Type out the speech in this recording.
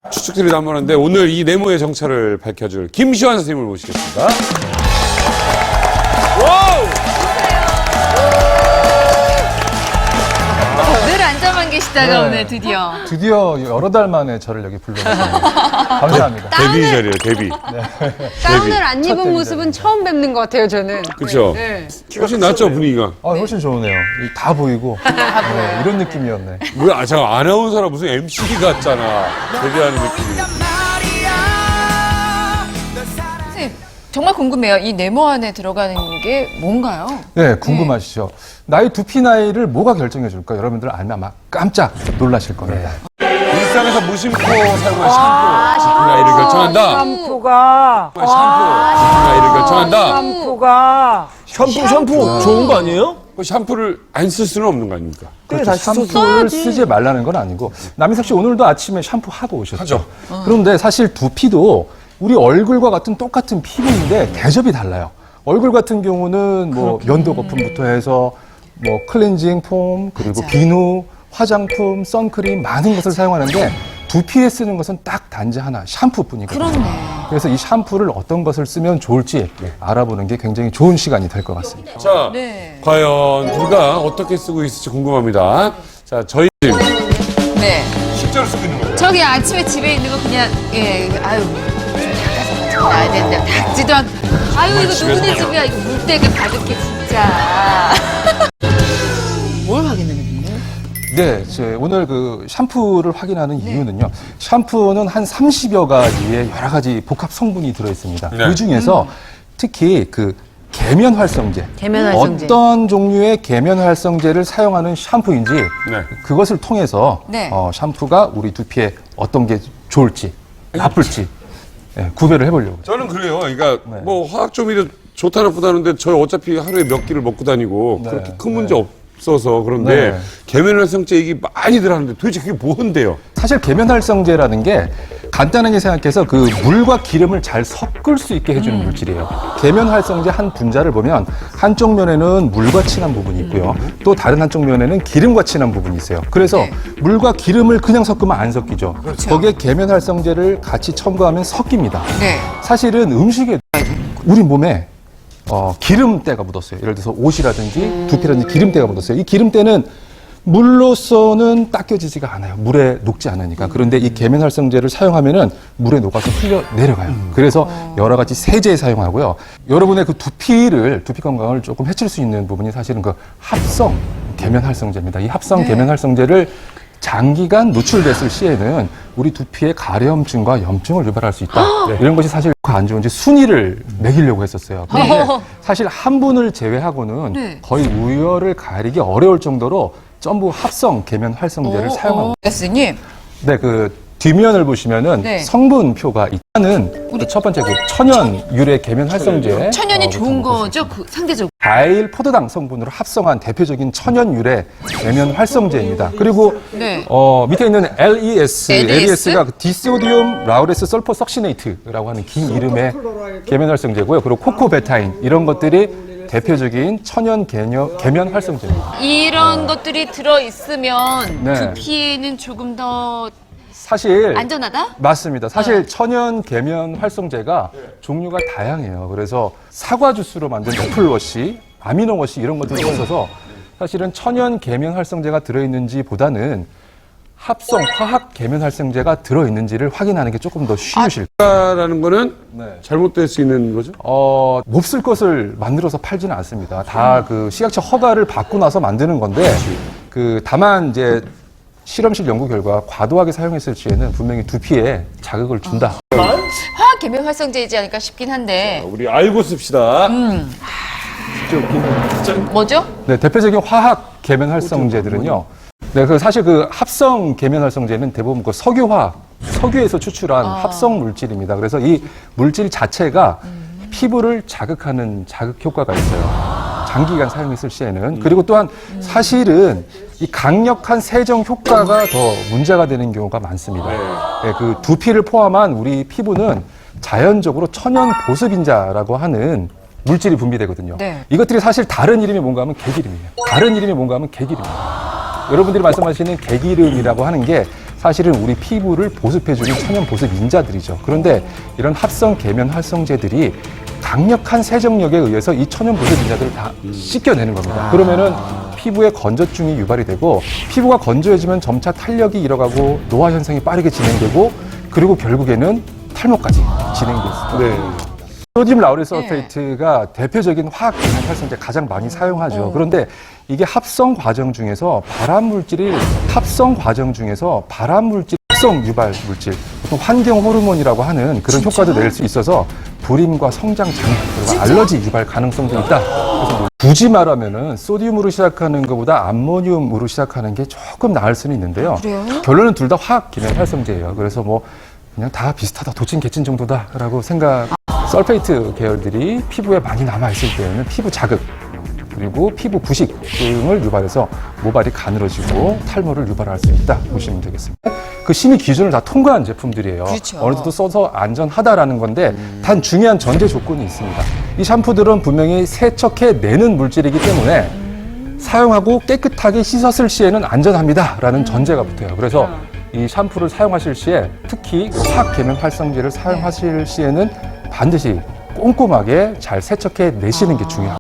추측들이 난무하는데 오늘 이 네모의 정체를 밝혀줄 김시환 선생님을 모시겠습니다. 늘 앉아만 계시다가 오늘 드디어. 드디어 여러 달 만에 저를 여기 불러주셨네요. 감사합니다. 데뷔 자리예요, 데뷔. 가운을 안 입은 모습은 처음 뵙는 것 같아요, 저는. 그렇죠? 네. 훨씬 낫죠, 분위기가. 훨씬 좋으네요. 다 보이고 네, 이런 느낌이었네. 왜, 저 아나운서라 무슨 MC 같잖아. 데뷔하는 느낌이. 선생님, 정말 궁금해요. 이 네모 안에 들어가는 게 뭔가요? 네, 궁금하시죠? 나의 두피 나이를 뭐가 결정해 줄까? 여러분들 알면 아마 깜짝 놀라실 겁니다. 일상에서 무심코 사용한 샴푸. 나이를 결정한다. 샴푸가. 샴푸. 나이를 결정한다. 샴푸가. 샴푸 좋은 거 아니에요? 그 샴푸를 안 쓸 수는 없는 거 아닙니까? 그렇죠. 샴푸를 쓰지 말라는 건 아니고 남희석 씨 오늘도 아침에 샴푸 하고 오셨죠? 하죠. 그런데 사실 두피도 우리 얼굴과 같은 똑같은 피부인데 대접이 달라요. 얼굴 같은 경우는 뭐 면도 거품부터 해서 뭐 클렌징 폼 그리고 비누, 화장품, 선크림 많은 것을 사용하는데 두피에 쓰는 것은 딱 단지 하나 샴푸뿐이거든요. 그렇네. 그래서 이 샴푸를 어떤 것을 쓰면 좋을지 알아보는 게 굉장히 좋은 시간이 될 것 같습니다. 자, 네. 과연 누가 어떻게 쓰고 있을지 궁금합니다. 자, 저희 네. 실제로 쓰고 있는 거예요. 저기 아침에 집에 있는 거 그냥, 아유, 좀 닦아서 가져가야 된다. 닦지도 않고. 아유, 이거 누구네 집이야. 이거 물때가 가득해, 진짜. 뭘 확인하겠는데? 네, 오늘 그 샴푸를 확인하는 이유는요. 샴푸는 한 30여 가지의 여러 가지 복합 성분이 들어있습니다. 네. 그 중에서 특히 그 계면 활성제, 어떤 종류의 계면 활성제를 사용하는 샴푸인지 그것을 통해서 네. 샴푸가 우리 두피에 어떤 게 좋을지 나쁠지 구별을 해보려고. 저는 그래요. 그러니까 뭐 화학 조미료 좋다 나쁘다는데 저 어차피 하루에 몇 끼를 먹고 다니고 그렇게 큰 문제 없어서 그런데 네. 계면활성제 이게 많이 들어가는데 도대체 그게 뭔데요? 사실 계면 활성제라는 게 간단하게 생각해서 그 물과 기름을 잘 섞을 수 있게 해주는 물질이에요. 계면 활성제 한 분자를 보면 한쪽 면에는 물과 친한 부분이 있고요. 또 다른 한쪽 면에는 기름과 친한 부분이 있어요. 그래서 네. 물과 기름을 그냥 섞으면 안 섞이죠. 거기에 계면 활성제를 같이 첨가하면 섞입니다. 네. 사실은 음식에 우리 몸에 기름때가 묻었어요. 예를 들어서 옷이라든지 두피라든지 기름때가 묻었어요. 이 기름때는 물로서는 닦여지지가 않아요. 물에 녹지 않으니까. 그런데 이 계면 활성제를 사용하면은 물에 녹아서 흘려 내려가요. 그래서 여러 가지 세제에 사용하고요. 여러분의 그 두피 건강을 조금 해칠 수 있는 부분이 사실은 그 합성 계면 활성제입니다. 이 합성 계면 활성제를 장기간 노출됐을 시에는 우리 두피에 가려움증과 염증을 유발할 수 있다. 이런 것이 사실 안 좋은지 순위를 매기려고 했었어요. 그런데 사실 한 분을 제외하고는 거의 우열을 가리기 어려울 정도로 전부 합성 계면 활성제를 사용하고 교수님. 네, 그 뒷면을 보시면은 네. 성분표가 있다는 첫 번째 그 천연 유래 계면 활성제. 천연이 좋은 거죠? 그 상대적으로. 과일 포도당 성분으로 합성한 대표적인 천연 유래 계면 활성제입니다. 그리고 네. 밑에 있는 LES, LES? LES가 디소디움 라우레스 설포 석시네이트라고 하는 긴 이름의 계면 활성제고요. 그리고 코코베타인 이런 것들이 대표적인 천연 계면 활성제입니다. 이런 것들이 들어있으면 네. 두피에는 조금 더 사실 안전하다? 맞습니다. 사실 천연 계면 활성제가 종류가 다양해요. 그래서 사과 주스로 만든 애플워시, 아미노워시 이런 것들이 있어서 사실은 천연 계면 활성제가 들어있는지 보다는 합성 화학 계면 활성제가 들어있는지를 확인하는 게 조금 더 쉬우실 거예요. 라는 거는 잘못될 수 있는 거죠? 몹쓸 것을 만들어서 팔지는 않습니다. 다 그 식약처 허가를 받고 나서 만드는 건데 그 다만 이제 실험실 연구 결과 과도하게 사용했을 시에는 분명히 두피에 자극을 준다. 화학 계면 활성제이지 않을까 싶긴 한데. 우리 알고 씁시다. 뭐죠? 네, 대표적인 화학 계면 활성제들은요. 네, 그 사실 그 합성 계면 활성제는 대부분 그 석유에서 추출한 합성 물질입니다. 그래서 이 물질 자체가 피부를 자극하는 자극 효과가 있어요. 장기간 사용했을 시에는. 그리고 또한 사실은 이 강력한 세정 효과가 더 문제가 되는 경우가 많습니다. 네, 그 두피를 포함한 우리 피부는 자연적으로 천연 보습인자라고 하는 물질이 분비되거든요. 네. 이것들이 사실 다른 이름이 뭔가 하면 개기름이에요. 여러분들이 말씀하시는 개기름이라고 하는 게 사실은 우리 피부를 보습해주는 천연 보습 인자들이죠. 그런데 이런 합성 계면 활성제들이 강력한 세정력에 의해서 이 천연 보습 인자들을 다 씻겨내는 겁니다. 그러면은 피부에 건조증이 유발이 되고 피부가 건조해지면 점차 탄력이 잃어가고 노화 현상이 빠르게 진행되고 그리고 결국에는 탈모까지 진행될 수 있습니다. 네. 소듐 라우릴 설페이트가 대표적인 화학 계면 활성제 가장 많이 사용하죠. 그런데 이게 합성 과정 중에서 발암 물질이 합성 유발 물질, 보통 환경 호르몬이라고 하는 그런 효과도 낼 수 있어서 불임과 성장 장애 그리고 알러지 유발 가능성도 있다. 그래서 뭐 굳이 말하면은 소듐으로 시작하는 것보다 암모늄으로 시작하는 게 조금 나을 수는 있는데요. 결론은 둘 다 화학 계면 활성제예요. 그래서 뭐 그냥 다 비슷하다, 도친 개친 정도다라고 생각. 설페이트 계열들이 피부에 많이 남아있을 때에는 피부 자극, 그리고 피부 부식 등을 유발해서 모발이 가늘어지고 탈모를 유발할 수 있다 보시면 되겠습니다. 그 심의 기준을 다 통과한 제품들이에요. 그렇죠. 어느 정도 써서 안전하다라는 건데 단 중요한 전제 조건이 있습니다. 이 샴푸들은 분명히 세척해내는 물질이기 때문에 사용하고 깨끗하게 씻었을 시에는 안전합니다라는 전제가 붙어요. 그래서 이 샴푸를 사용하실 시에 특히 화학 계면 활성제를 사용하실 시에는 반드시 꼼꼼하게 잘 세척해 내시는 게 중요합니다.